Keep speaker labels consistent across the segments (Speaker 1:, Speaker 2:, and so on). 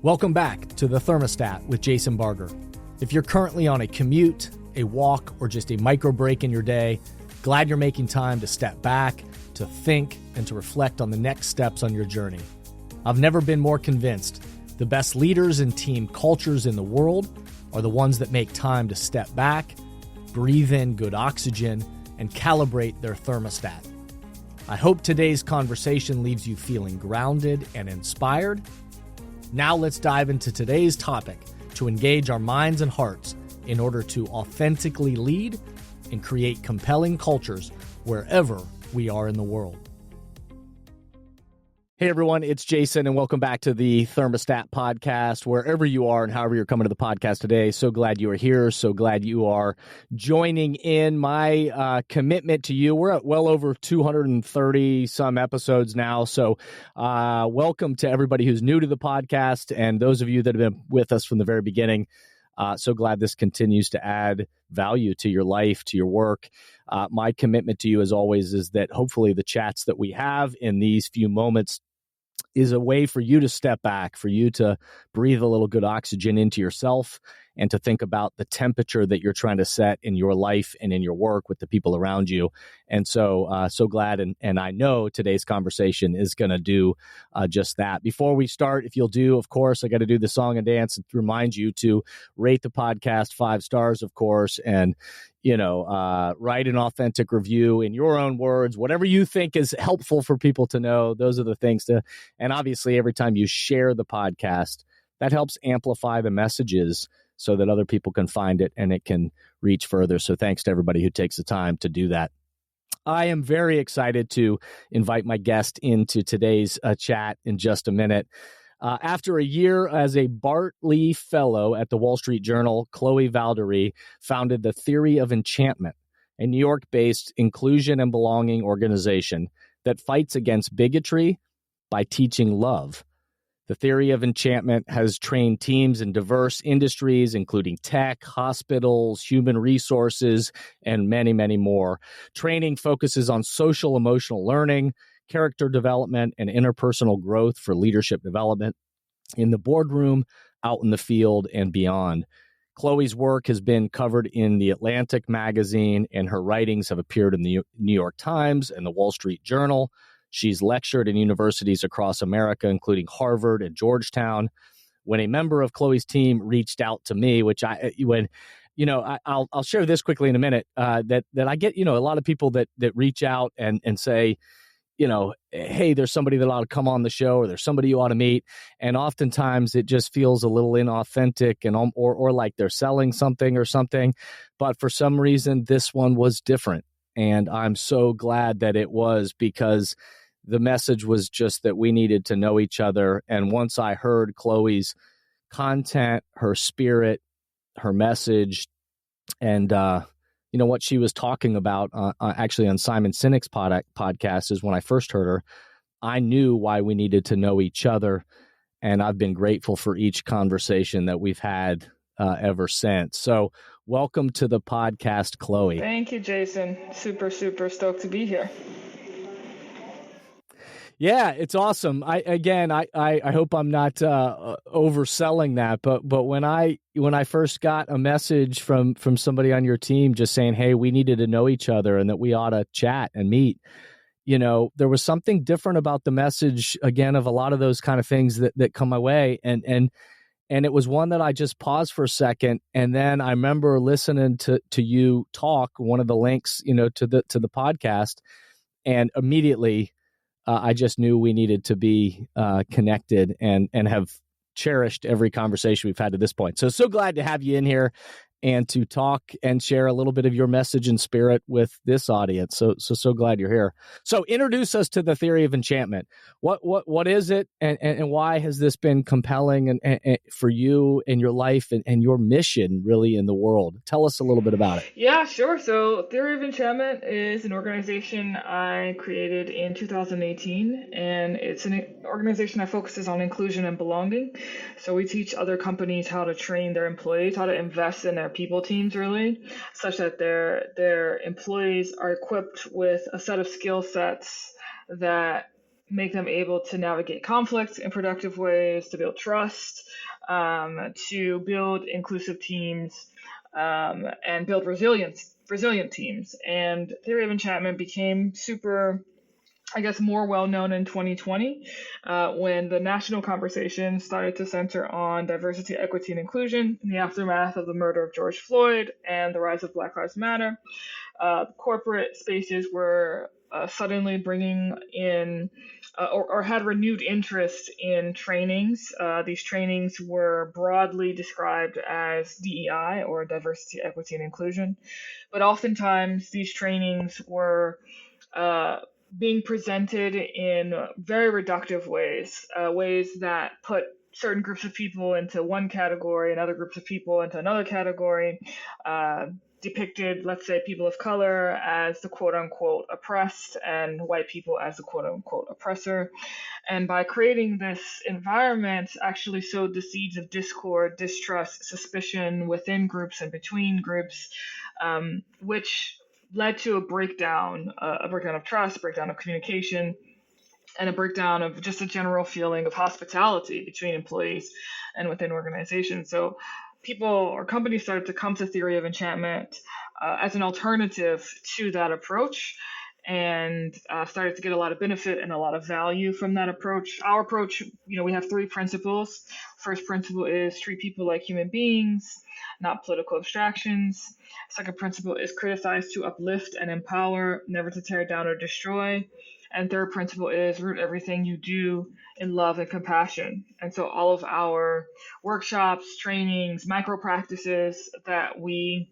Speaker 1: Welcome back to the Thermostat with Jason Barger. If you're currently on a commute, a walk, or just a micro break in your day, glad you're making time to step back, to think, and to reflect on the next steps on your journey. I've never been more convinced the best leaders and team cultures in the world are the ones that make time to step back, breathe in good oxygen, and calibrate their thermostat. I hope today's conversation leaves you feeling grounded and inspired. Now let's dive into today's topic to engage our minds and hearts in order to authentically lead and create compelling cultures wherever we are in the world. Hey everyone, it's Jason and welcome back to the Thermostat podcast, wherever you are and however you're coming to the podcast today. So glad you are here. So glad you are joining in. My commitment to you, we're at well over 230 some episodes now. So welcome to everybody who's new to the podcast and those of you that have been with us from the very beginning. So glad this continues to add value to your life, to your work. My commitment to you, as always, is that hopefully the chats that we have in these few moments is a way for you to step back, for you to breathe a little good oxygen into yourself and to think about the temperature that you're trying to set in your life and in your work with the people around you. And so, so glad. And I know today's conversation is going to do just that. Before we start, if you'll do, of course, I got to do the song and dance and remind you to rate the podcast 5 stars, of course, and write an authentic review in your own words, whatever you think is helpful for people to know. Those are the things to, and obviously every time you share the podcast, that helps amplify the messages so that other people can find it and it can reach further. So thanks to everybody who takes the time to do that. I am very excited to invite my guest into today's chat in just a minute. After a year as a Bartley Fellow at the Wall Street Journal, Chloe Valdary founded the Theory of Enchantment, a New York-based inclusion and belonging organization that fights against bigotry by teaching love. The Theory of Enchantment has trained teams in diverse industries, including tech, hospitals, human resources, and many, many more. Training focuses on social emotional learning, character development, and interpersonal growth for leadership development in the boardroom, out in the field, and beyond. Chloe's work has been covered in the Atlantic magazine, and her writings have appeared in the New York Times and the Wall Street Journal. She's lectured in universities across America, including Harvard and Georgetown. When a member of Chloe's team reached out to me, I'll share this quickly in a minute, that I get, a lot of people that reach out and say, hey, there's somebody that ought to come on the show, or there's somebody you ought to meet. And oftentimes it just feels a little inauthentic and or like they're selling something or something. But for some reason, this one was different. And I'm so glad that it was, because the message was just that we needed to know each other. And once I heard Chloe's content, her spirit, her message, and what she was talking about actually on Simon Sinek's podcast is when I first heard her, I knew why we needed to know each other. And I've been grateful for each conversation that we've had ever since. So welcome to the podcast, Chloe.
Speaker 2: Thank you, Jason. Super, super stoked to be here.
Speaker 1: Yeah, it's awesome. I hope I'm not overselling that, but when I first got a message from somebody on your team just saying, hey, we needed to know each other and that we ought to chat and meet, there was something different about the message, again, of a lot of those kind of things that come my way. And it was one that I just paused for a second. And then I remember listening to you talk, one of the links, to the podcast, and immediately I just knew we needed to be connected and have cherished every conversation we've had to this point. So glad to have you in here and to talk and share a little bit of your message and spirit with this audience. So glad you're here. So introduce us to the Theory of Enchantment. What is it, and why has this been compelling and for you in your life and your mission really in the world? Tell us a little bit about it.
Speaker 2: Yeah, sure. So Theory of Enchantment is an organization I created in 2018, and it's an organization that focuses on inclusion and belonging. So we teach other companies how to train their employees, how to invest in their people teams, really, such that their employees are equipped with a set of skill sets that make them able to navigate conflict in productive ways, to build trust, to build inclusive teams, and build resilient teams. And Theory of Enchantment became super, I guess, more well known in 2020 when the national conversation started to center on diversity, equity, and inclusion in the aftermath of the murder of George Floyd and the rise of Black Lives Matter. Corporate spaces were suddenly bringing in or had renewed interest in trainings. These trainings were broadly described as DEI, or diversity, equity, and inclusion. But oftentimes these trainings were uh, being presented in very reductive ways, ways that put certain groups of people into one category and other groups of people into another category, depicted, let's say, people of color as the quote unquote oppressed and white people as the quote unquote oppressor. And by creating this environment, actually sowed the seeds of discord, distrust, suspicion within groups and between groups, which led to a breakdown of trust, a breakdown of communication, and a breakdown of just a general feeling of hospitality between employees and within organizations. So people or companies started to come to Theory of Enchantment as an alternative to that approach, and started to get a lot of benefit and a lot of value from that approach. Our approach, we have three principles. First principle is treat people like human beings, not political abstractions. Second principle is criticize to uplift and empower, never to tear down or destroy. And third principle is root everything you do in love and compassion. And so all of our workshops, trainings, micro practices that we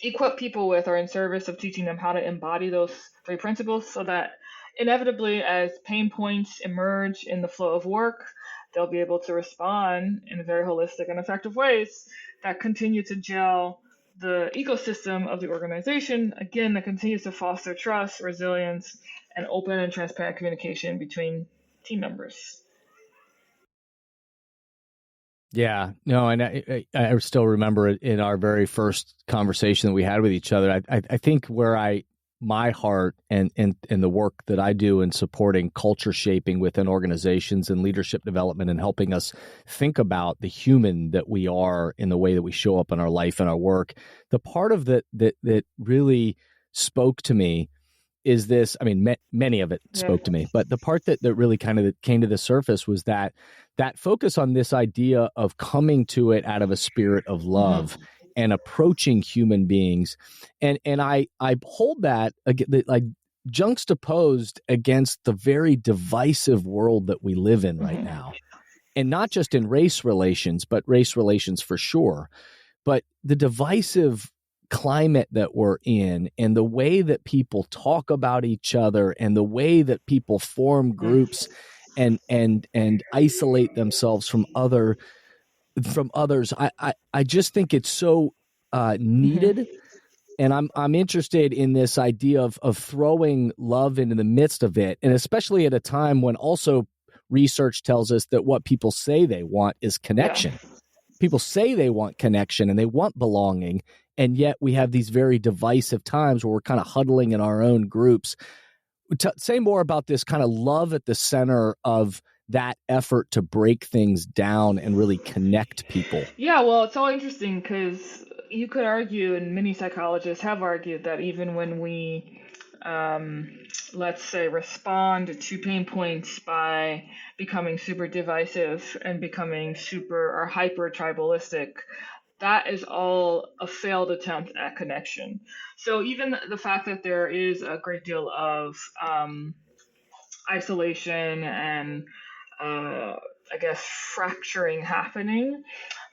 Speaker 2: equip people with are in service of teaching them how to embody those three principles, so that inevitably, as pain points emerge in the flow of work, they'll be able to respond in very holistic and effective ways that continue to gel the ecosystem of the organization, again, that continues to foster trust, resilience, and open and transparent communication between team members.
Speaker 1: Yeah, no, and I still remember it in our very first conversation that we had with each other. I think where my heart and the work that I do in supporting culture shaping within organizations and leadership development and helping us think about the human that we are in the way that we show up in our life and our work, the part of that really spoke to me is this. I mean, many of it spoke to me, but the part that really kind of came to the surface was that focus on this idea of coming to it out of a spirit of love and approaching human beings. And I hold that like juxtaposed against the very divisive world that we live in right now. And not just in race relations, but race relations for sure. But the divisive climate that we're in, and the way that people talk about each other, and the way that people form groups and isolate themselves from others. I just think it's so needed. And I'm interested in this idea of throwing love into the midst of it, and especially at a time when also research tells us that what people say they want is connection. Yeah. People say they want connection and they want belonging, and yet we have these very divisive times where we're kind of huddling in our own groups. Say more about this kind of love at the center of that effort to break things down and really connect people.
Speaker 2: Yeah, well, it's all interesting because you could argue, and many psychologists have argued, that even when we, let's say, respond to pain points by becoming super divisive and becoming super or hyper tribalistic, that is all a failed attempt at connection. So even the fact that there is a great deal of isolation and I guess fracturing happening,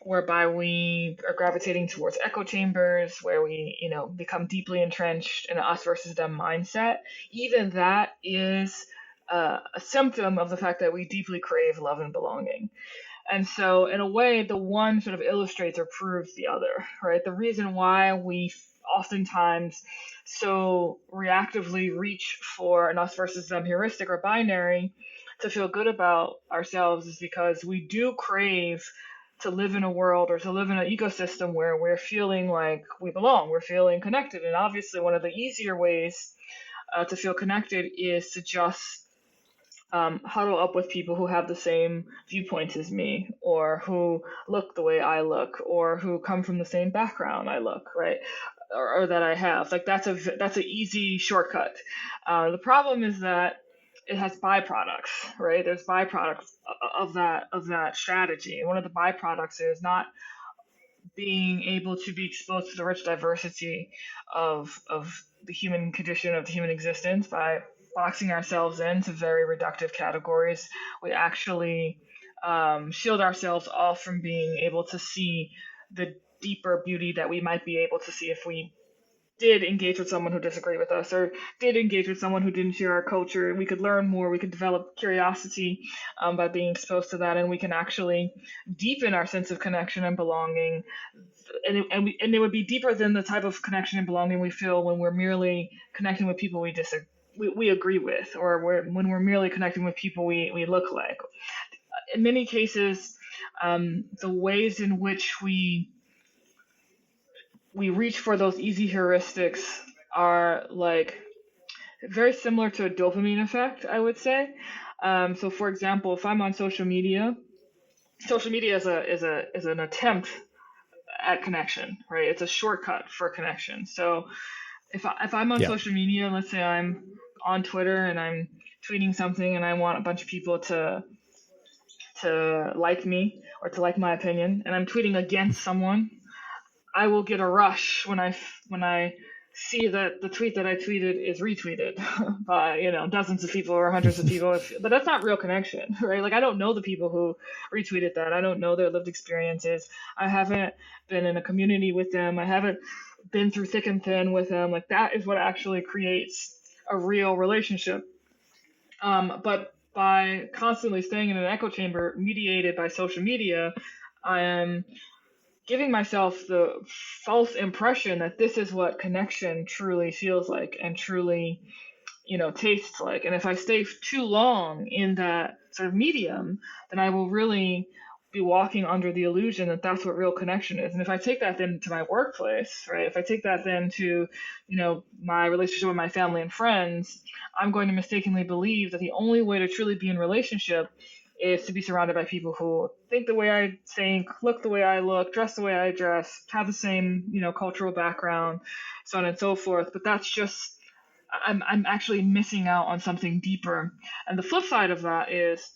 Speaker 2: whereby we are gravitating towards echo chambers, where we, become deeply entrenched in an us versus them mindset. Even that is a symptom of the fact that we deeply crave love and belonging. And so, in a way, the one sort of illustrates or proves the other, right? The reason why we oftentimes so reactively reach for an us versus them heuristic or binary to feel good about ourselves is because we do crave to live in a world or to live in an ecosystem where we're feeling like we belong, we're feeling connected. And obviously, one of the easier ways to feel connected is to just huddle up with people who have the same viewpoints as me, or who look the way I look, or who come from the same background I look, right? Or that I have. Like that's an easy shortcut. The problem is that it has byproducts, right? There's byproducts of that strategy. And one of the byproducts is not being able to be exposed to the rich diversity of the human condition, of the human existence, by boxing ourselves into very reductive categories. We actually shield ourselves off from being able to see the deeper beauty that we might be able to see if we did engage with someone who disagreed with us, or did engage with someone who didn't share our culture. We could learn more. We could develop curiosity by being exposed to that, and we can actually deepen our sense of connection and belonging. And it would be deeper than the type of connection and belonging we feel when we're merely connecting with people we agree with, or when we're merely connecting with people we look like. In many cases, the ways in which we reach for those easy heuristics are like very similar to a dopamine effect, I would say. So, for example, if I'm on social media is an attempt at connection, right? It's a shortcut for connection. So, if I'm on social media, let's say I'm on Twitter and I'm tweeting something, and I want a bunch of people to like me or to like my opinion, and I'm tweeting against someone, I will get a rush when I see that the tweet that I tweeted is retweeted by dozens of people or hundreds of people. But that's not real connection, right? Like I don't know the people who retweeted that. I don't know their lived experiences. I haven't been in a community with them. I haven't been through thick and thin with them. Like that is what actually creates a real relationship. But by constantly staying in an echo chamber mediated by social media, I am giving myself the false impression that this is what connection truly feels like and truly, tastes like. And if I stay too long in that sort of medium, then I will really be walking under the illusion that that's what real connection is. And if I take that then to my workplace, right? If I take that then to, my relationship with my family and friends, I'm going to mistakenly believe that the only way to truly be in relationship is to be surrounded by people who think the way I think, look the way I look, dress the way I dress, have the same, cultural background, so on and so forth. But that's just, I'm actually missing out on something deeper. And the flip side of that is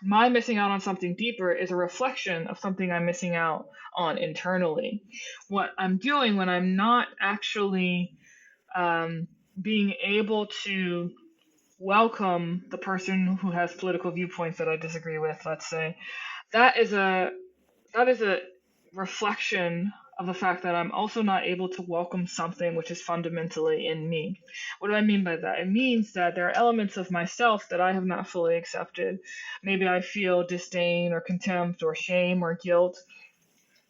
Speaker 2: my missing out on something deeper is a reflection of something I'm missing out on internally. What I'm doing when I'm not actually being able to welcome the person who has political viewpoints that I disagree with, let's say, that is a reflection of the fact that I'm also not able to welcome something which is fundamentally in me. What do I mean by that? It means that there are elements of myself that I have not fully accepted. Maybe I feel disdain or contempt or shame or guilt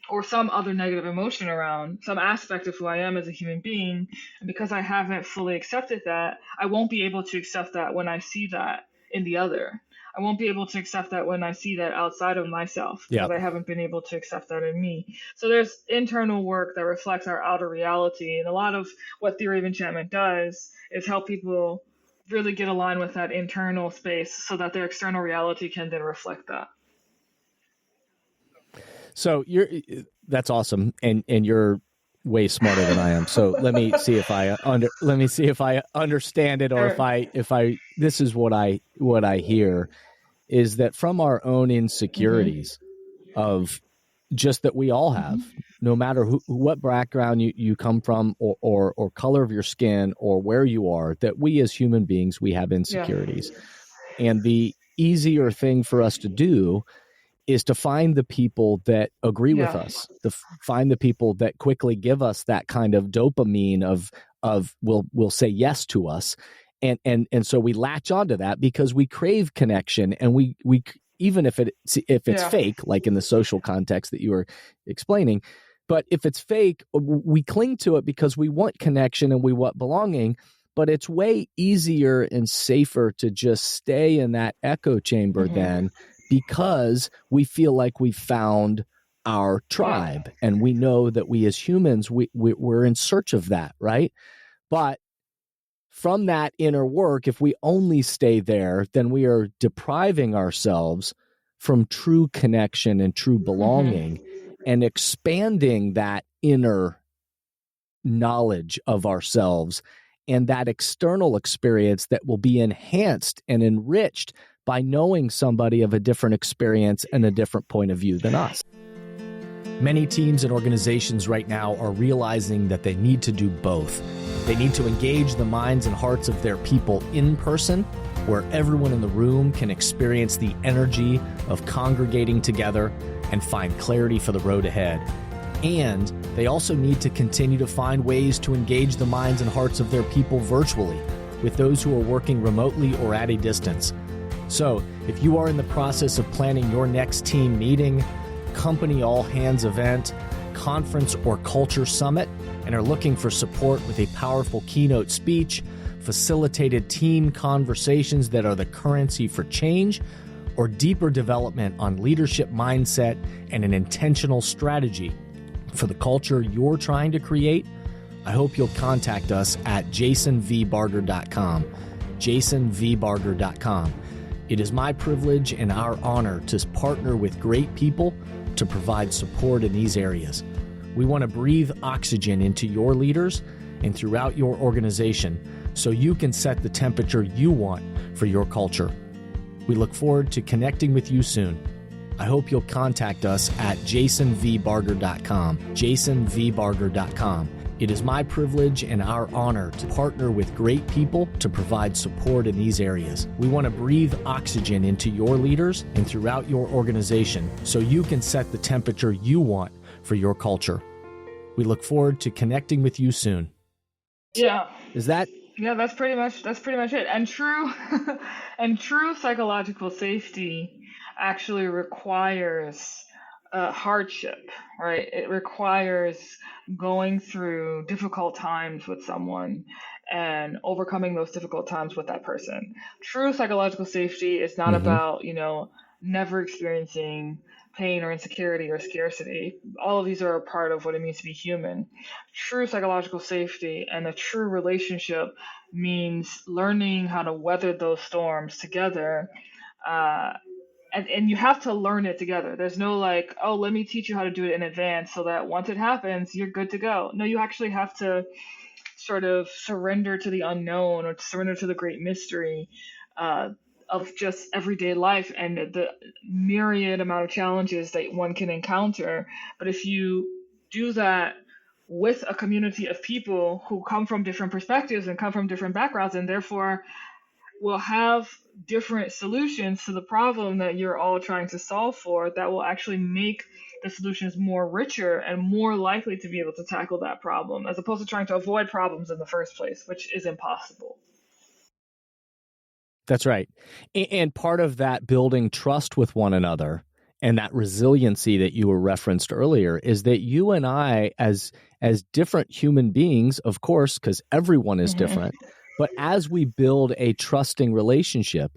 Speaker 2: or some other negative emotion around some aspect of who I am as a human being. And because I haven't fully accepted that, I won't be able to accept that when I see that in the other. I won't be able to accept that when I see that outside of myself, because I haven't been able to accept that in me. So there's internal work that reflects our outer reality. And a lot of what Theory of Enchantment does is help people really get aligned with that internal space so that their external reality can then reflect that.
Speaker 1: So that's awesome, and you're way smarter than I am. So let me see if I understand it, or if I this is what I hear is that from our own insecurities of just that we all have, no matter what background you come from, or color of your skin, or where you are, that we as human beings, we have insecurities. And the easier thing for us to do is to find the people that agree with us, to find the people that quickly give us that kind of dopamine of will say yes to us. And so we latch onto that because we crave connection, and we even if it's fake, like in the social context that you were explaining, but if it's fake, we cling to it because we want connection and we want belonging. But it's way easier and safer to just stay in that echo chamber then, because we feel like we found our tribe, and we know that we as humans, we're in search of that, right? But from that inner work, if we only stay there, then we are depriving ourselves from true connection and true belonging and expanding that inner knowledge of ourselves and that external experience that will be enhanced and enriched by knowing somebody of a different experience and a different point of view than us. Many teams and organizations right now are realizing that they need to do both. They need to engage the minds and hearts of their people in person, where everyone in the room can experience the energy of congregating together and find clarity for the road ahead. And they also need to continue to find ways to engage the minds and hearts of their people virtually, with those who are working remotely or at a distance. So, if you are in the process of planning your next team meeting, company all-hands event, conference, or culture summit, and are looking for support with a powerful keynote speech, facilitated team conversations that are the currency for change, or deeper development on leadership mindset and an intentional strategy for the culture you're trying to create, I hope you'll contact us at jasonvbarger.com, jasonvbarger.com. It is my privilege and our honor to partner with great people to provide support in these areas. We want to breathe oxygen into your leaders and throughout your organization so you can set the temperature you want for your culture. We look forward to connecting with you soon. I hope you'll contact us at jasonvbarger.com, jasonvbarger.com. It is my privilege and our honor to partner with great people to provide support in these areas. We want to breathe oxygen into your leaders and throughout your organization so you can set the temperature you want for your culture. We look forward to connecting with you soon.
Speaker 2: Yeah.
Speaker 1: Is that?
Speaker 2: Yeah, that's pretty much it. And true psychological safety actually requires hardship, right? It requires going through difficult times with someone and overcoming those difficult times with that person. True psychological safety is not about, never experiencing pain or insecurity or scarcity. All of these are a part of what it means to be human. True psychological safety and a true relationship means learning how to weather those storms together. And you have to learn it together. There's no like, oh, let me teach you how to do it in advance so that once it happens, you're good to go. No, you actually have to sort of surrender to the unknown or surrender to the great mystery of just everyday life and the myriad amount of challenges that one can encounter. But if you do that with a community of people who come from different perspectives and come from different backgrounds and therefore will have different solutions to the problem that you're all trying to solve for, that will actually make the solutions more richer and more likely to be able to tackle that problem, as opposed to trying to avoid problems in the first place, which is impossible.
Speaker 1: That's right. And part of that building trust with one another and that resiliency that you were referenced earlier is that you and I, as different human beings, of course, because everyone is different, but as we build a trusting relationship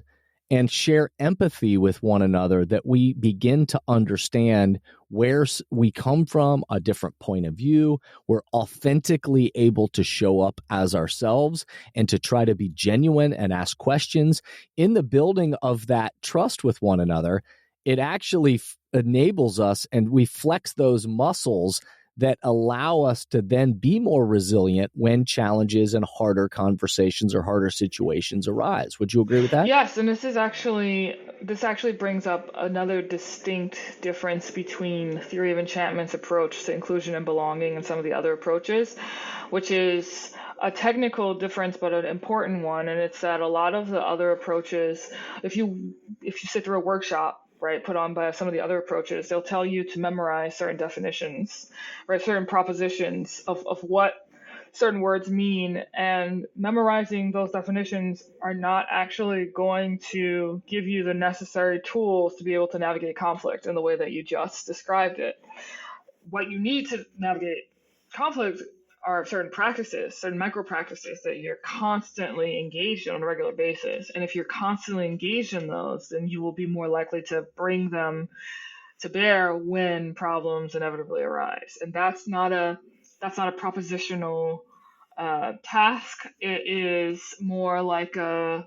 Speaker 1: and share empathy with one another, that we begin to understand where we come from, a different point of view. We're authentically able to show up as ourselves and to try to be genuine and ask questions. In the building of that trust with one another, it actually enables us, and we flex those muscles that allow us to then be more resilient when challenges and harder conversations or harder situations arise. Would you agree with that?
Speaker 2: Yes, and this actually brings up another distinct difference between Theory of Enchantment's approach to inclusion and belonging and some of the other approaches, which is a technical difference but an important one, and it's that a lot of the other approaches, if you sit through a workshop, right, put on by some of the other approaches, they'll tell you to memorize certain definitions, right, certain propositions of what certain words mean, and memorizing those definitions are not actually going to give you the necessary tools to be able to navigate conflict in the way that you just described it. What you need to navigate conflict are certain practices, certain micro practices that you're constantly engaged in on a regular basis. And if you're constantly engaged in those, then you will be more likely to bring them to bear when problems inevitably arise. And that's not a propositional task, it is more like there's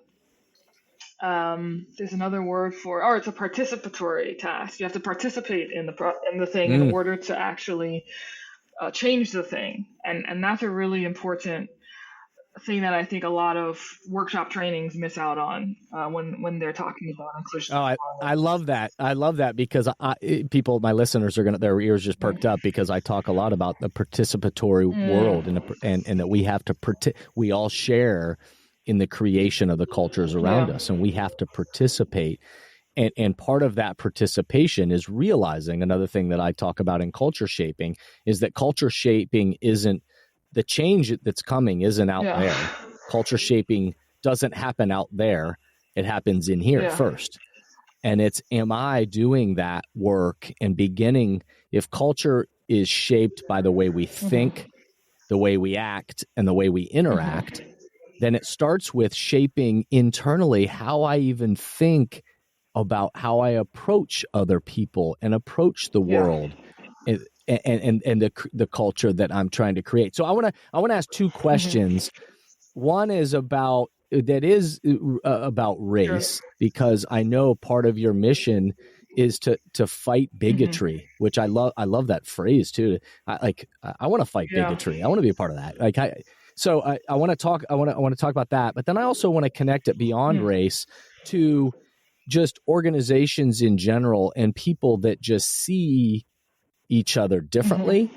Speaker 2: another word for, or it's a participatory task. You have to participate in the thing in
Speaker 1: Mm.
Speaker 2: order to actually change the thing, and that's a really important thing that I think a lot of workshop trainings miss out on when they're talking about inclusion.
Speaker 1: Oh, I love that. I love that because people, my listeners, their ears just perked up because I talk a lot about the participatory world and that we have to we all share in the creation of the cultures around
Speaker 2: Yeah.
Speaker 1: us, and we have to participate. And part of that participation is realizing, another thing that I talk about in culture shaping is that culture shaping isn't the change that's coming isn't out
Speaker 2: Yeah.
Speaker 1: there. Culture shaping doesn't happen out there. It happens in here
Speaker 2: Yeah.
Speaker 1: first. And it's, am I doing that work and beginning, if culture is shaped by the way we think, the way we act, and the way we interact, then it starts with shaping internally how I even think about how I approach other people and approach the
Speaker 2: Yeah.
Speaker 1: world and the culture that I'm trying to create. So I want to ask two questions. One is about
Speaker 2: Sure.
Speaker 1: race, because I know part of your mission is to fight bigotry, which I love. I love that phrase too. I want to fight
Speaker 2: Yeah.
Speaker 1: bigotry. I want to be a part of that. I want to talk. I want to talk about that. But then I also want to connect it beyond race to just organizations in general and people that just see each other differently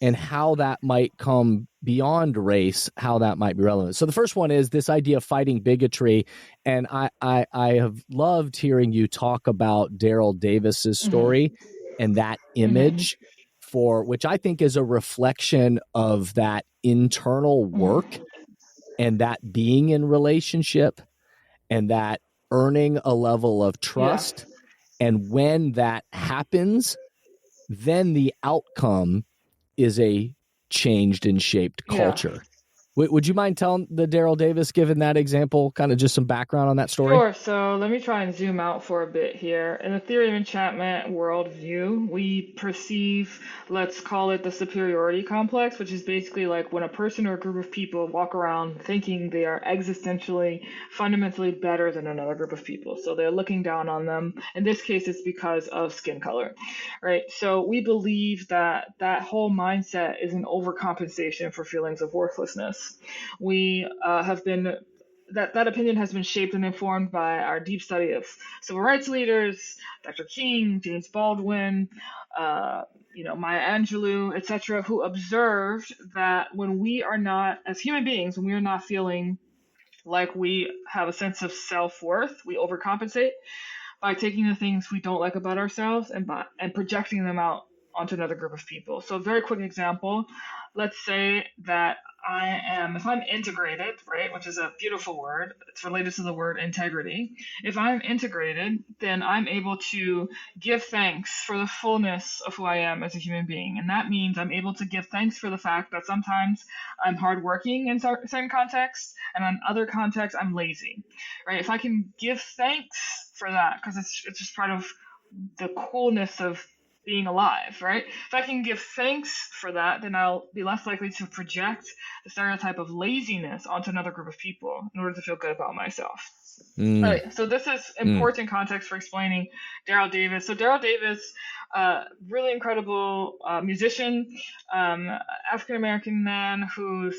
Speaker 1: and how that might come beyond race, how that might be relevant. So the first one is this idea of fighting bigotry. And I have loved hearing you talk about Daryl Davis's story and that image, for which I think is a reflection of that internal work and that being in relationship and that earning a level of trust. And when that happens, then the outcome is a changed and shaped culture. Would you mind telling the Daryl Davis, given that example, kind of just some background on that story?
Speaker 2: Sure. So let me try and zoom out for a bit here. In the theory of enchantment worldview, we perceive, let's call it the superiority complex, which is basically like when a person or a group of people walk around thinking they are existentially, fundamentally better than another group of people. So they're looking down on them. In this case, it's because of skin color, right? So we believe that that whole mindset is an overcompensation for feelings of worthlessness. We have been that opinion has been shaped and informed by our deep study of civil rights leaders, Dr. King, James Baldwin, Maya Angelou, etc., who observed that when we are not, as human beings, when we are not feeling like we have a sense of self-worth, we overcompensate by taking the things we don't like about ourselves and projecting them out onto another group of people. So a very quick example, let's say that if I'm integrated, right, which is a beautiful word, it's related to the word integrity. If I'm integrated, then I'm able to give thanks for the fullness of who I am as a human being. And that means I'm able to give thanks for the fact that sometimes I'm hardworking in certain contexts, and in other contexts, I'm lazy, right? If I can give thanks for that, because it's just part of the coolness of being alive, right? If I can give thanks for that, then I'll be less likely to project the stereotype of laziness onto another group of people in order to feel good about myself. All right, so this is important context for explaining Daryl Davis. So Daryl Davis, really incredible musician, African American man who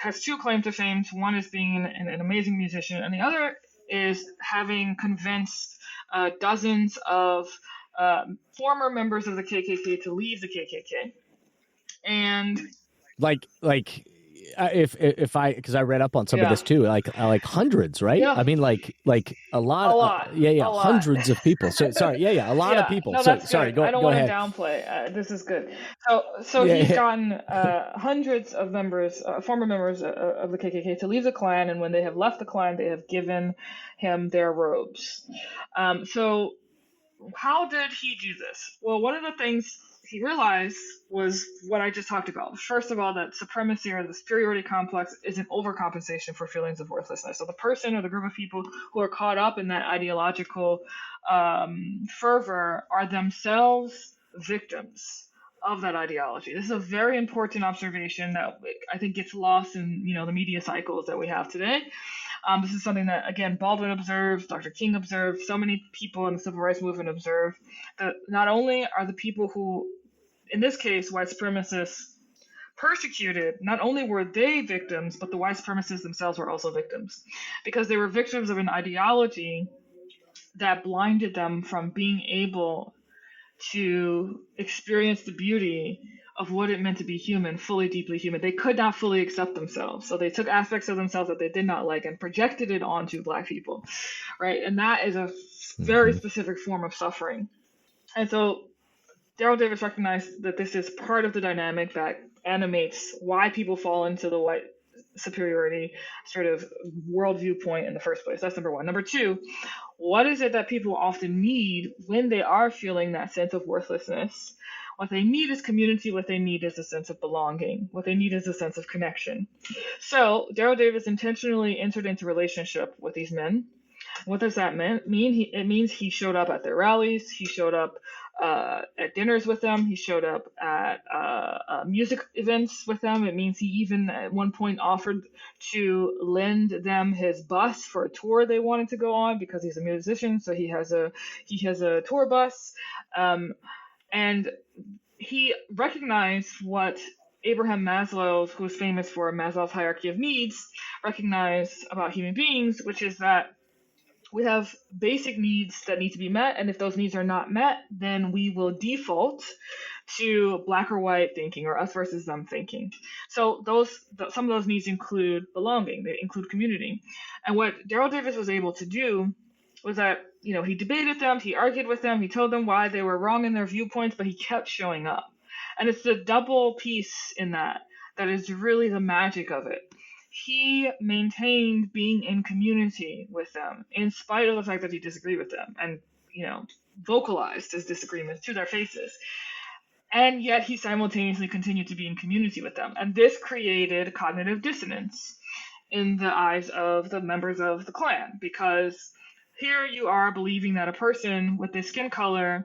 Speaker 2: has two claims to fame. One is being an amazing musician, and the other is having convinced dozens of former members of the KKK to leave the KKK. And
Speaker 1: if I, because I read up on some of this too, like hundreds, right?
Speaker 2: Yeah.
Speaker 1: I mean, like a lot.
Speaker 2: A lot.
Speaker 1: Hundreds of people. So sorry, a lot of people.
Speaker 2: No,
Speaker 1: So
Speaker 2: that's
Speaker 1: sorry,
Speaker 2: good. I don't want
Speaker 1: ahead.
Speaker 2: to downplay. This is good. So he's gotten hundreds of members, former members of the KKK, to leave the Klan, and when they have left the Klan, they have given him their robes. So how did he do this? Well, one of the things he realized was what I just talked about. First of all, that supremacy or the superiority complex is an overcompensation for feelings of worthlessness. So the person or the group of people who are caught up in that ideological fervor are themselves victims of that ideology. This is a very important observation that I think gets lost in the media cycles that we have today. This is something that, again, Baldwin observed, Dr. King observed, so many people in the civil rights movement observed, that not only are the people who, in this case, white supremacists, persecuted, not only were they victims, but the white supremacists themselves were also victims, because they were victims of an ideology that blinded them from being able to experience the beauty of what it meant to be human, fully, deeply human. They could not fully accept themselves. So they took aspects of themselves that they did not like and projected it onto Black people, right? And that is a very specific form of suffering. And so Daryl Davis recognized that this is part of the dynamic that animates why people fall into the white superiority sort of worldview point in the first place. That's number one. Number two, what is it that people often need when they are feeling that sense of worthlessness? What they need is community. What they need is a sense of belonging. What they need is a sense of connection. So Daryl Davis intentionally entered into relationship with these men. What does that mean? It means he showed up at their rallies. He showed up at dinners with them. He showed up at music events with them. It means he even at one point offered to lend them his bus for a tour they wanted to go on, because he's a musician, so he has a tour bus, and he recognized what Abraham Maslow, who's famous for Maslow's hierarchy of needs, recognized about human beings, which is that we have basic needs that need to be met, and if those needs are not met, then we will default to black or white thinking, or us versus them thinking. So some of those needs include belonging, they include community. And what Daryl Davis was able to do was that, he debated them, he argued with them, he told them why they were wrong in their viewpoints, but he kept showing up. And it's the double piece in that is really the magic of it. He maintained being in community with them in spite of the fact that he disagreed with them, and vocalized his disagreements to their faces. And yet he simultaneously continued to be in community with them. And this created cognitive dissonance in the eyes of the members of the Klan, because here you are believing that a person with this skin color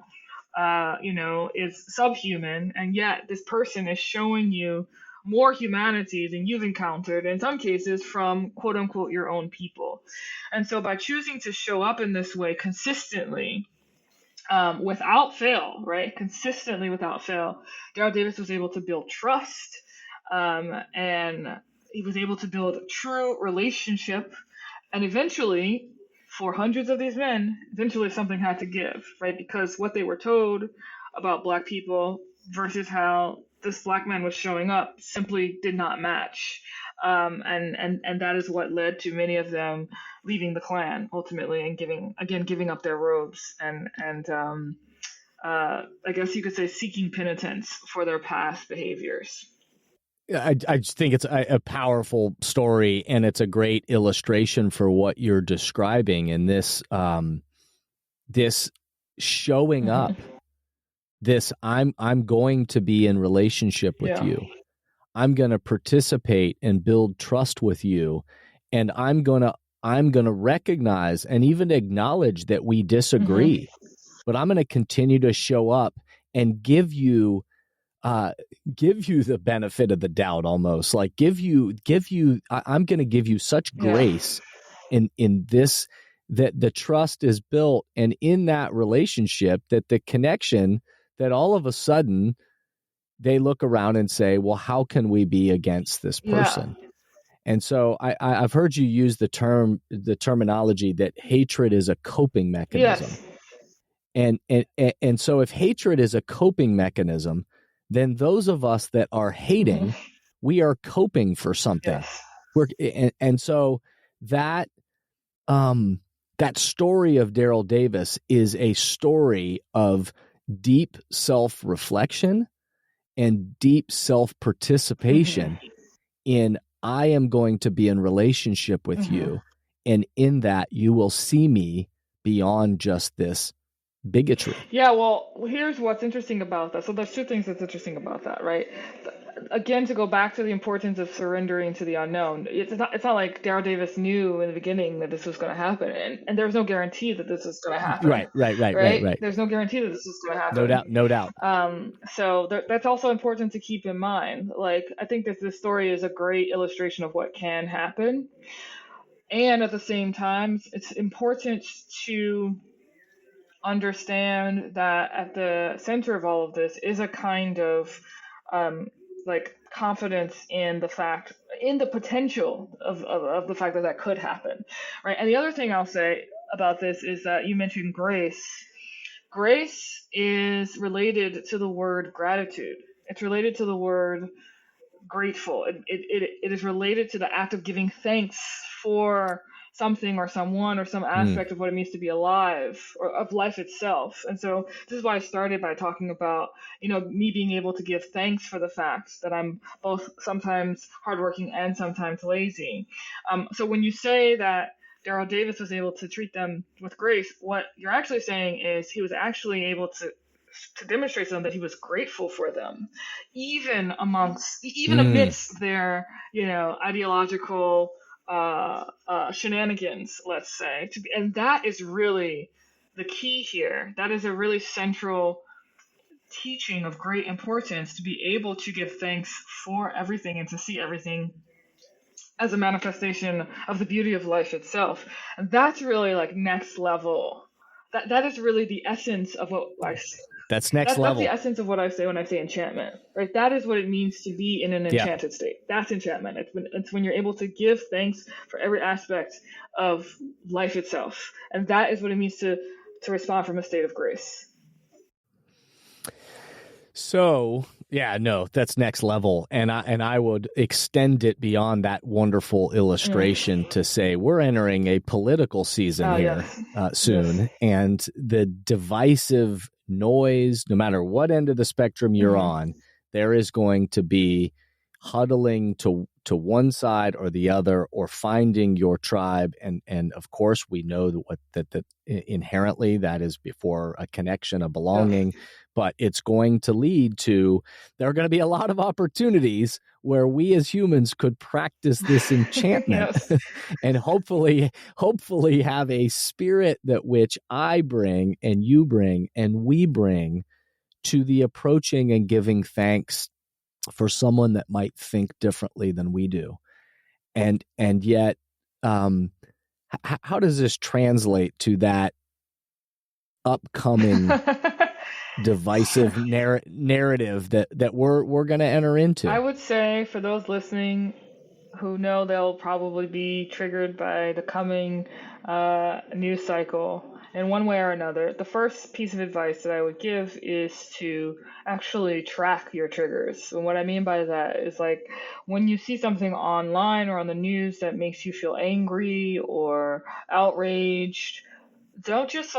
Speaker 2: is subhuman, and yet this person is showing you more humanity than you've encountered, in some cases from quote unquote your own people. And so by choosing to show up in this way consistently, without fail, right? Consistently without fail, Daryl Davis was able to build trust, and he was able to build a true relationship. And eventually, for hundreds of these men, eventually something had to give, right? Because what they were told about Black people versus how this Black man was showing up simply did not match. And that is what led to many of them leaving the Klan ultimately, and giving up their robes, and I guess you could say seeking penitence for their past behaviors.
Speaker 1: I just think it's a powerful story, and it's a great illustration for what you're describing. And this showing up, this I'm going to be in relationship with you. I'm going to participate and build trust with you, and I'm going to recognize and even acknowledge that we disagree, but I'm going to continue to show up and give you the benefit of the doubt, almost like I'm going to give you such grace in this, that the trust is built, and in that relationship, that the connection, that all of a sudden they look around and say, well, how can we be against this person? Yeah. And so I've heard you use the terminology that hatred is a coping mechanism. Yes. And so if hatred is a coping mechanism, then those of us that are hating, we are coping for something. Yes. And so that story of Daryl Davis is a story of deep self-reflection and deep self-participation in, I am going to be in relationship with you, and in that you will see me beyond just this bigotry.
Speaker 2: Yeah, well, here's what's interesting about that. So there's two things that's interesting about that, right? Again, to go back to the importance of surrendering to the unknown. It's not like Daryl Davis knew in the beginning that this was going to happen, and there's no guarantee that this is going to happen, right?
Speaker 1: Right.
Speaker 2: There's no guarantee that this is going to
Speaker 1: No
Speaker 2: happen.
Speaker 1: doubt, no doubt.
Speaker 2: So that's also important to keep in mind. Like, I think that this story is a great illustration of what can happen, and at the same time, it's important to understand that at the center of all of this is a kind of um, like confidence in the potential of the fact that that could happen, right? And the other thing I'll say about this is that you mentioned grace. Grace is related to the word gratitude. It's related to the word grateful. It is related to the act of giving thanks for something or someone or some aspect of what it means to be alive or of life itself. And so this is why I started by talking about, me being able to give thanks for the fact that I'm both sometimes hardworking and sometimes lazy. So when you say that Daryl Davis was able to treat them with grace, what you're actually saying is he was actually able to demonstrate to them that he was grateful for them, even amidst their ideological shenanigans, let's say. And that is really the key here. That is a really central teaching of great importance, to be able to give thanks for everything and to see everything as a manifestation of the beauty of life itself. And that's really like next level. That is really the essence of what I
Speaker 1: That's next
Speaker 2: that's
Speaker 1: level.
Speaker 2: the essence of what I say when I say enchantment, right? That is what it means to be in an enchanted state. That's enchantment. It's when you're able to give thanks for every aspect of life itself, and that is what it means to respond from a state of grace.
Speaker 1: So, yeah, no, that's next level. And I would extend it beyond that wonderful illustration to say we're entering a political season here soon. Yes. And the divisive noise, no matter what end of the spectrum you're on, there is going to be huddling to one side or the other, or finding your tribe. And of course, we know that inherently that is before a connection, a belonging. But it's going to lead to, there are going to be a lot of opportunities where we as humans could practice this enchantment and hopefully have a spirit that which I bring and you bring and we bring to the approaching and giving thanks for someone that might think differently than we do. And yet, how does this translate to that upcoming divisive narrative that we're going to enter into?
Speaker 2: I would say, for those listening who know they'll probably be triggered by the coming news cycle in one way or another, the first piece of advice that I would give is to actually track your triggers. And what I mean by that is, like, when you see something online or on the news that makes you feel angry or outraged, don't just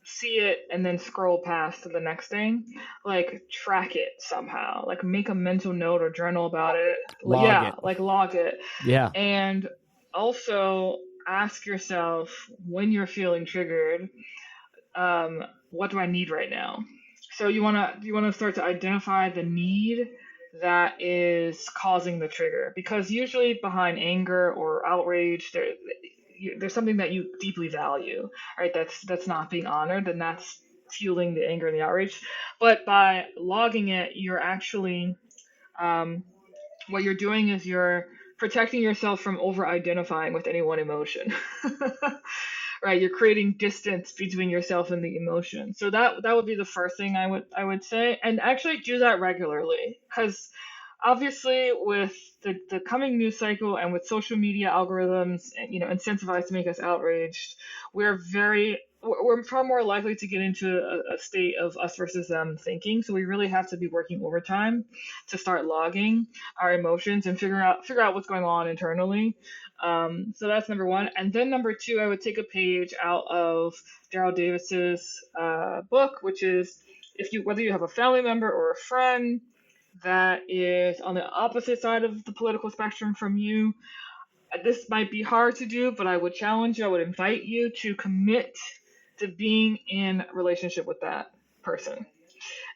Speaker 2: see it and then scroll past to the next thing. Like, track it somehow. Like, make a mental note or journal about it. Log it.
Speaker 1: Yeah.
Speaker 2: And also ask yourself, when you're feeling triggered, what do I need right now? So you wanna start to identify the need that is causing the trigger, because usually behind anger or outrage there's something that you deeply value, right? That's not being honored, and that's fueling the anger and the outrage. But by logging it, you're actually what you're doing is you're protecting yourself from over identifying with any one emotion. Right? You're creating distance between yourself and the emotion. So that would be the first thing I would say, and actually do that regularly, because obviously with the coming news cycle and with social media algorithms, incentivized to make us outraged, we're far more likely to get into a state of us versus them thinking. So we really have to be working overtime to start logging our emotions and figure out what's going on internally. So that's number one. And then number two, I would take a page out of Daryl Davis's book, which is, whether you have a family member or a friend that is on the opposite side of the political spectrum from you, this might be hard to do, but I would invite you to commit to being in a relationship with that person.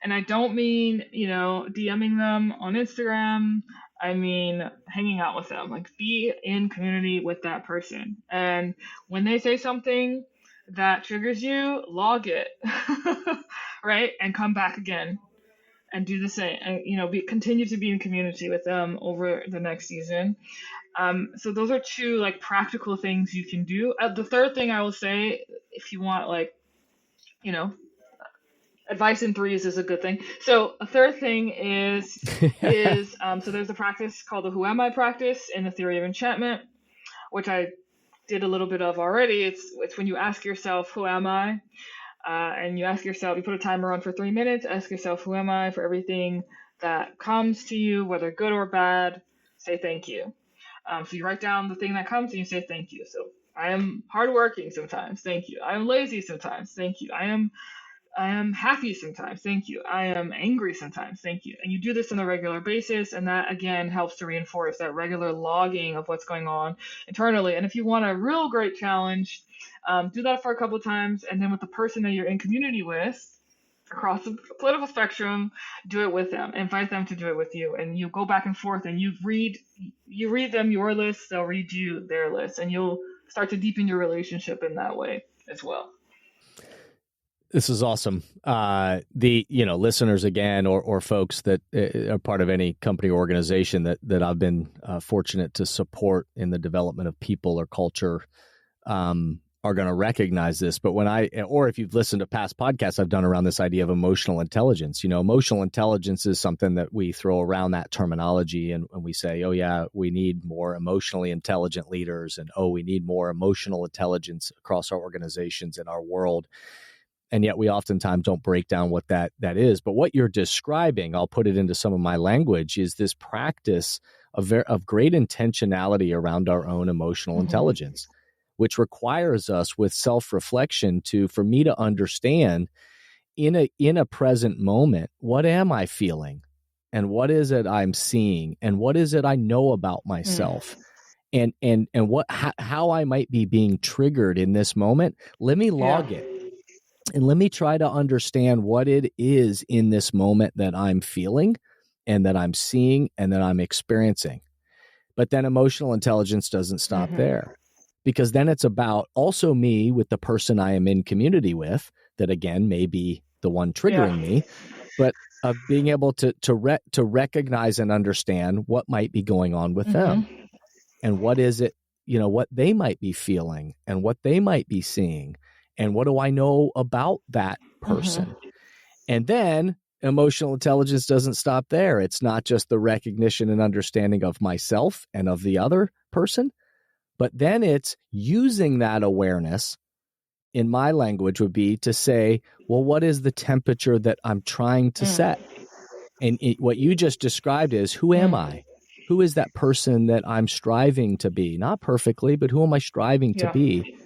Speaker 2: And I don't mean, DMing them on Instagram. I mean, hanging out with them. Like, be in community with that person. And when they say something that triggers you, log it, right? And come back again and do the same. And, continue to be in community with them over the next season. So those are two like practical things you can do. The third thing I will say, if you want, like, advice in threes is a good thing. So a third thing is so there's a practice called the Who Am I practice in the Theory of Enchantment, which I did a little bit of already. It's when you ask yourself, who am I? And you ask yourself, you put a timer on for 3 minutes, ask yourself, who am I? For everything that comes to you, whether good or bad, say thank you. So you write down the thing that comes and you say thank you. So I am hardworking sometimes, thank you. I am lazy sometimes, thank you. I am happy sometimes, thank you. I am angry sometimes, thank you. And you do this on a regular basis, and that again helps to reinforce that regular logging of what's going on internally. And if you want a real great challenge, do that for a couple of times, and then with the person that you're in community with across the political spectrum, do it with them. Invite them to do it with you, and you go back and forth, and you read them your list, they'll read you their list, and you'll start to deepen your relationship in that way as well.
Speaker 1: This is awesome. The listeners again, or folks that are part of any company or organization that I've been fortunate to support in the development of people or culture, are going to recognize this. But or if you've listened to past podcasts I've done around this idea of emotional intelligence, emotional intelligence is something that we throw around that terminology, and we say, oh yeah, we need more emotionally intelligent leaders, and we need more emotional intelligence across our organizations and our world. And yet we oftentimes don't break down what that is. But what you're describing, I'll put it into some of my language, is this practice of great intentionality around our own emotional intelligence, which requires us with self-reflection for me to understand in a present moment, what am I feeling? And what is it I'm seeing? And what is it I know about myself? And how I might be being triggered in this moment. Let me log it. And let me try to understand what it is in this moment that I'm feeling and that I'm seeing and that I'm experiencing. But then emotional intelligence doesn't stop there, because then it's about also me with the person I am in community with, that again may be the one triggering me, but of being able to recognize and understand what might be going on with them, and what is it, what they might be feeling and what they might be seeing. And what do I know about that person? And then emotional intelligence doesn't stop there. It's not just the recognition and understanding of myself and of the other person, but then it's using that awareness, in my language would be to say, well, what is the temperature that I'm trying to set? And what you just described is, who am I? Who is that person that I'm striving to be? Not perfectly, but who am I striving to be?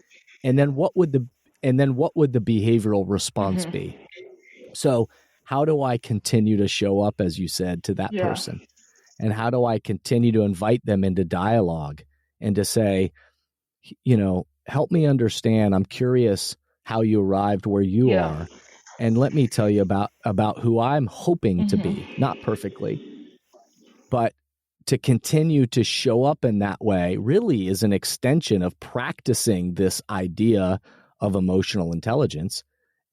Speaker 1: And then what would the behavioral response be? So how do I continue to show up, as you said, to that person? And how do I continue to invite them into dialogue and to say, help me understand. I'm curious how you arrived where you are. And let me tell you about who I'm hoping to be, not perfectly, but to continue to show up in that way really is an extension of practicing this idea of emotional intelligence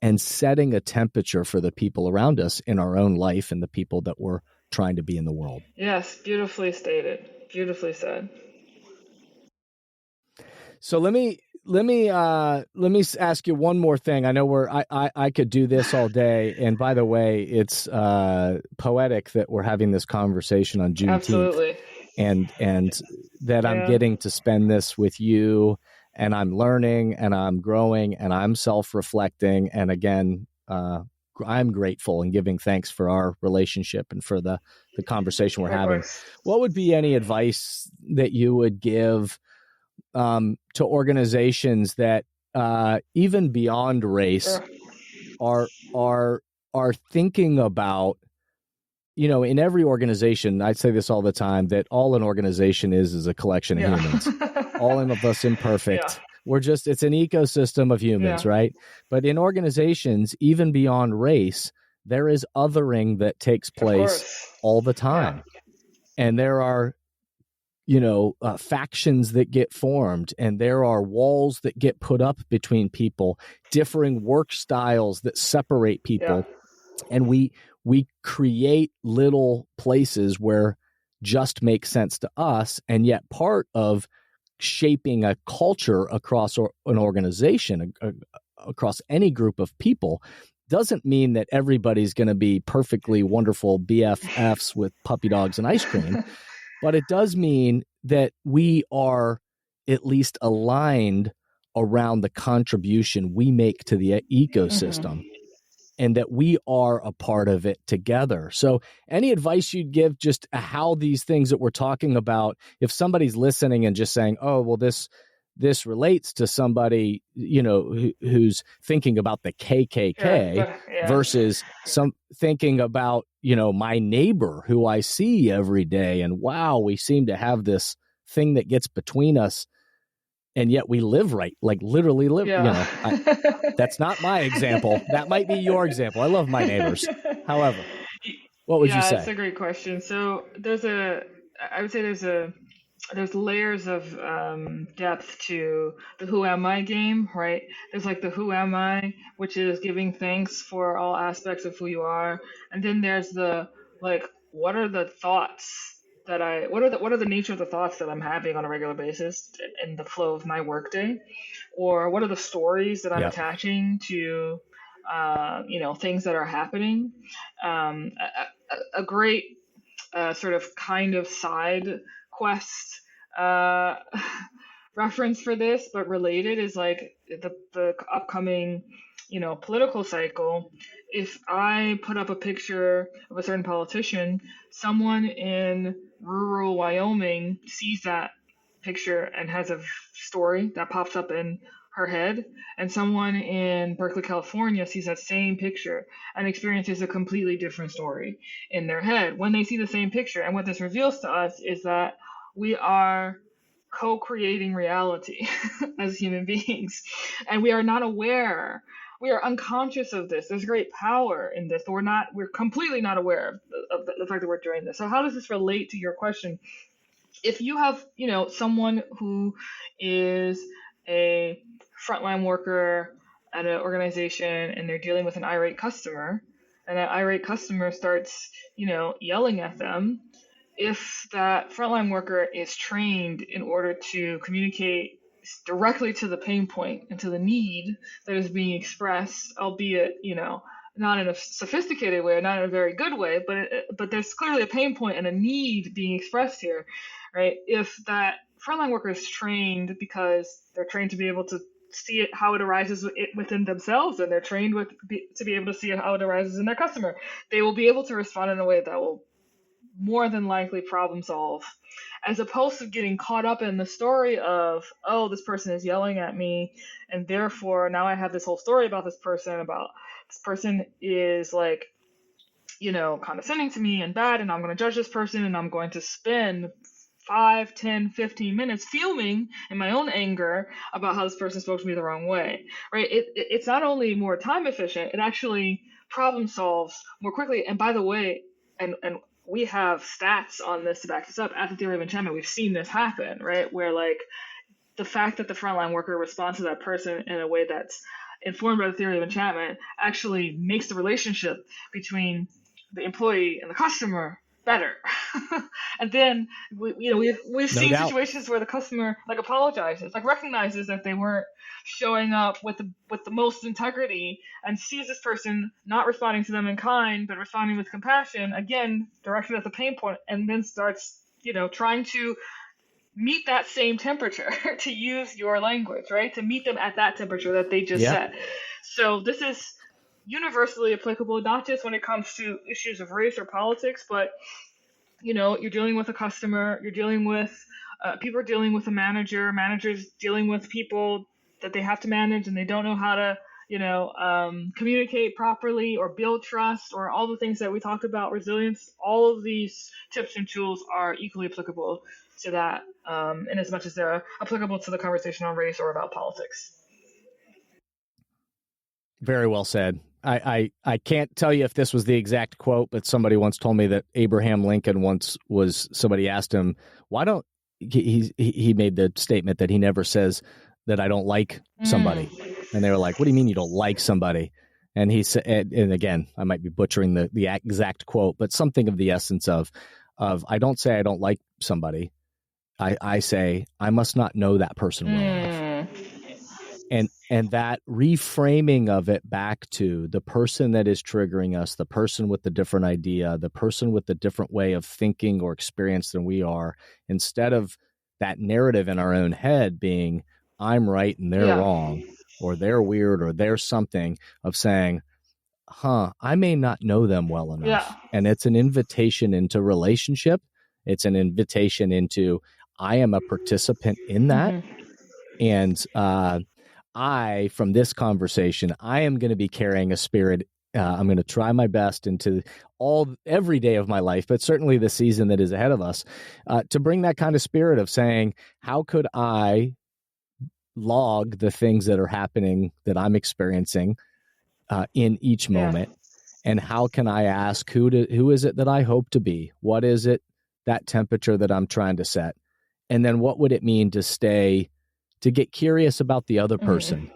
Speaker 1: and setting a temperature for the people around us in our own life and the people that we're trying to be in the world.
Speaker 2: Yes, beautifully stated. Beautifully said.
Speaker 1: So let me ask you one more thing. I know I could do this all day. And by the way, it's poetic that we're having this conversation on Juneteenth.
Speaker 2: Absolutely.
Speaker 1: And that I'm getting to spend this with you, and I'm learning and I'm growing and I'm self-reflecting. And again, I'm grateful and giving thanks for our relationship and for the conversation we're having. What would be any advice that you would give to organizations that even beyond race are thinking about, in every organization, I say this all the time, that all an organization is a collection of humans, all of us imperfect, it's an ecosystem of humans,
Speaker 2: Yeah.
Speaker 1: right? But in organizations, even beyond race, there is othering that takes
Speaker 2: Of
Speaker 1: place
Speaker 2: course.
Speaker 1: all the
Speaker 2: Yeah.
Speaker 1: time. And there are, factions that get formed, and there are walls that get put up between people, differing work styles that separate
Speaker 2: Yeah.
Speaker 1: people. And we create little places where just makes sense to us, and yet part of shaping a culture across an organization, across any group of people, doesn't mean that everybody's going to be perfectly wonderful BFFs with puppy dogs and ice cream, but it does mean that we are at least aligned around the contribution we make to the ecosystem, and that we are a part of it together. So any advice you'd give just how these things that we're talking about, if somebody's listening and just saying, oh, well, this relates to somebody, who's thinking about the KKK
Speaker 2: Yeah.
Speaker 1: versus some thinking about, my neighbor who I see every day, and wow, we seem to have this thing that gets between us, and yet we live right, like literally live,
Speaker 2: Yeah.
Speaker 1: that's not my example. That might be your example. I love my neighbors. However, what would you
Speaker 2: Yeah, it's
Speaker 1: say?
Speaker 2: a great question. So I would say there's layers of depth to the who am I game, right? There's like the who am I, which is giving thanks for all aspects of who you are, and then there's the like, what are the thoughts what are the nature of the thoughts that I'm having on a regular basis in the flow of my workday, or what are the stories that I'm
Speaker 1: Yeah.
Speaker 2: attaching to things that are happening. A great sort of kind of side quest uh, reference for this, but related, is like the upcoming, political cycle. If I put up a picture of a certain politician, someone in rural Wyoming sees that picture and has a story that pops up in her head, and someone in Berkeley, California sees that same picture and experiences a completely different story in their head when they see the same picture. And what this reveals to us is that we are co-creating reality as human beings, and we are not aware. We are unconscious of this. There's great power in this, but we're completely not aware of the fact that we're doing this. So how does this relate to your question? If you have, someone who is a frontline worker at an organization, and they're dealing with an irate customer, and that irate customer starts, yelling at them, if that frontline worker is trained in order to communicate directly to the pain point and to the need that is being expressed, albeit, not in a sophisticated way, not in a very good way, but there's clearly a pain point and a need being expressed here, right? If that frontline worker is trained because they're trained to be able to see it how it arises within themselves, and they're trained to be able to see it how it arises in their customer, they will be able to respond in a way that will more than likely problem solve, as opposed to getting caught up in the story of, oh, this person is yelling at me, and therefore now I have this whole story about this person is like, condescending to me and bad, and I'm going to judge this person, and I'm going to spend 5, 10, 15 minutes fuming in my own anger about how this person spoke to me the wrong way, right? It's not only more time efficient, it actually problem solves more quickly. And by the way, and we have stats on this to back this up. At the Theory of Enchantment, we've seen this happen, right? Where like the fact that the frontline worker responds to that person in a way that's informed by the Theory of Enchantment actually makes the relationship between the employee and the customer better. And then we've
Speaker 1: No
Speaker 2: seen
Speaker 1: doubt.
Speaker 2: situations where the customer like apologizes, like recognizes that they weren't showing up with the most integrity, and sees this person not responding to them in kind but responding with compassion, again directed at the pain point, and then starts trying to meet that same temperature to use your language, right? To meet them at that temperature that they just
Speaker 1: Yeah.
Speaker 2: set. So this is universally applicable, not just when it comes to issues of race or politics, but you're dealing with a customer, you're dealing with people are dealing with a manager, managers dealing with people that they have to manage, and they don't know how to communicate properly or build trust, or all the things that we talked about, resilience. All of these tips and tools are equally applicable to that, in as much as they're applicable to the conversation on race or about politics.
Speaker 1: Very well said. I can't tell you if this was the exact quote, but somebody once told me that Abraham Lincoln somebody asked him, why don't, he made the statement that he never says that I don't like somebody. And they were like, what do you mean you don't like somebody? And he said, and again, I might be butchering the exact quote, but something of the essence of I don't say I don't like somebody. I say I must not know that person well enough. And that reframing of it back to the person that is triggering us, the person with the different idea, the person with the different way of thinking or experience than we are, instead of that narrative in our own head being, I'm right and they're wrong, or they're weird, or they're something, of saying, I may not know them well enough.
Speaker 2: Yeah.
Speaker 1: And it's an invitation into relationship. It's an invitation into, I am a participant in that. And from this conversation, I am going to be carrying a spirit. I'm going to try my best into every day of my life, but certainly the season that is ahead of us, to bring that kind of spirit of saying, how could I log the things that are happening that I'm experiencing in each moment? And how can I ask, who is it that I hope to be? What is it, that temperature that I'm trying to set? And then what would it mean to get curious about the other person,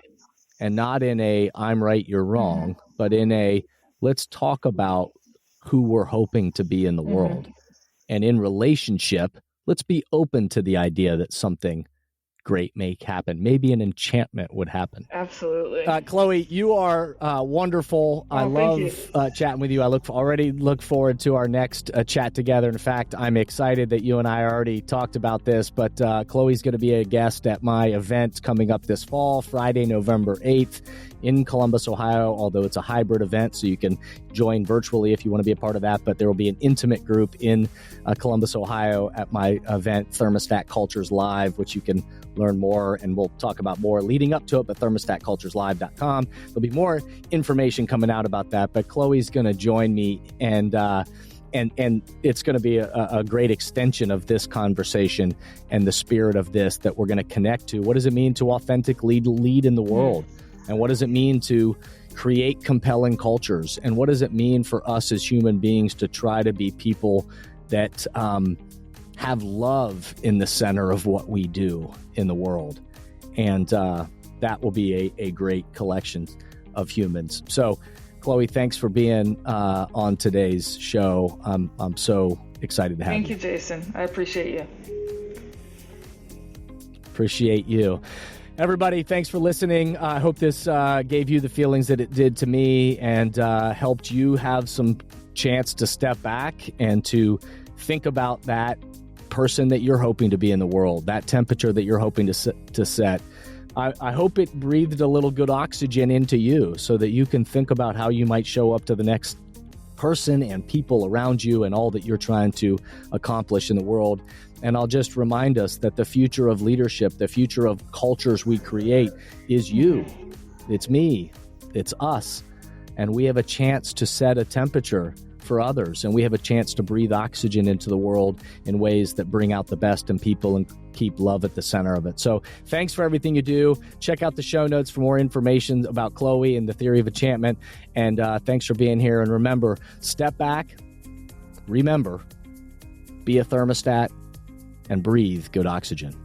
Speaker 1: and not in a, I'm right, you're wrong, but in a, let's talk about who we're hoping to be in the world. And in relationship, let's be open to the idea that something great may happen. Maybe an enchantment would happen.
Speaker 2: Absolutely.
Speaker 1: Chloe, you are wonderful. I love chatting with you. I already look forward to our next chat together. In fact, I'm excited that you and I already talked about this, but Chloe's going to be a guest at my event coming up this fall, Friday, November 8th in Columbus, Ohio, although it's a hybrid event, so you can join virtually if you want to be a part of that. But there will be an intimate group in Columbus, Ohio at my event, Thermostat Cultures Live, which you can learn more, and we'll talk about more leading up to it, but thermostatcultureslive.com. There'll be more information coming out about that, but Chloe's going to join me, and it's going to be a great extension of this conversation and the spirit of this that we're going to connect to. What does it mean to authentically lead in the world? And what does it mean to create compelling cultures? And what does it mean for us as human beings to try to be people that have love in the center of what we do in the world? And that will be a great collection of humans. So, Chloe, thanks for being on today's show. I'm so excited to have you.
Speaker 2: Thank you, Jason. I appreciate you.
Speaker 1: Appreciate you. Everybody, thanks for listening. I hope this gave you the feelings that it did to me, and helped you have some chance to step back and to think about that person that you're hoping to be in the world, that temperature that you're hoping to set. I hope it breathed a little good oxygen into you so that you can think about how you might show up to the next person and people around you and all that you're trying to accomplish in the world. And I'll just remind us that the future of leadership, the future of cultures we create is you. It's me. It's us. And we have a chance to set a temperature for others. And we have a chance to breathe oxygen into the world in ways that bring out the best in people and keep love at the center of it. So thanks for everything you do. Check out the show notes for more information about Chloe and the Theory of Enchantment. And thanks for being here. And remember, step back, remember, be a thermostat, and breathe good oxygen.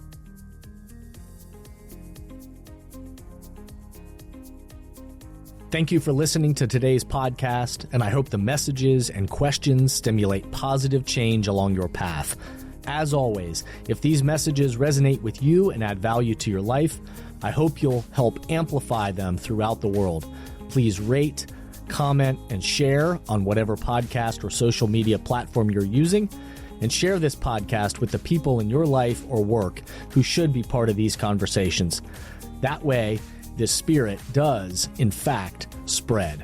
Speaker 1: Thank you for listening to today's podcast, and I hope the messages and questions stimulate positive change along your path. As always, if these messages resonate with you and add value to your life, I hope you'll help amplify them throughout the world. Please rate, comment, and share on whatever podcast or social media platform you're using, and share this podcast with the people in your life or work who should be part of these conversations. That way, this spirit does, in fact, spread.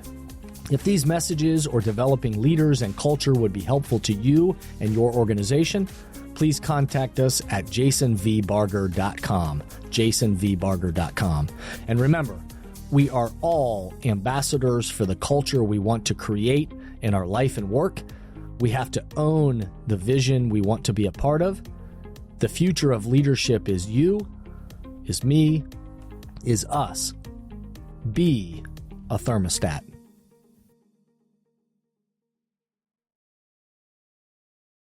Speaker 1: If these messages or developing leaders and culture would be helpful to you and your organization, please contact us at jasonvbarger.com, jasonvbarger.com. And remember, We are all ambassadors for the culture we want to create in our life and work. We have to own the vision we want to be a part of. The future of leadership is you, is me, is us. Be a thermostat.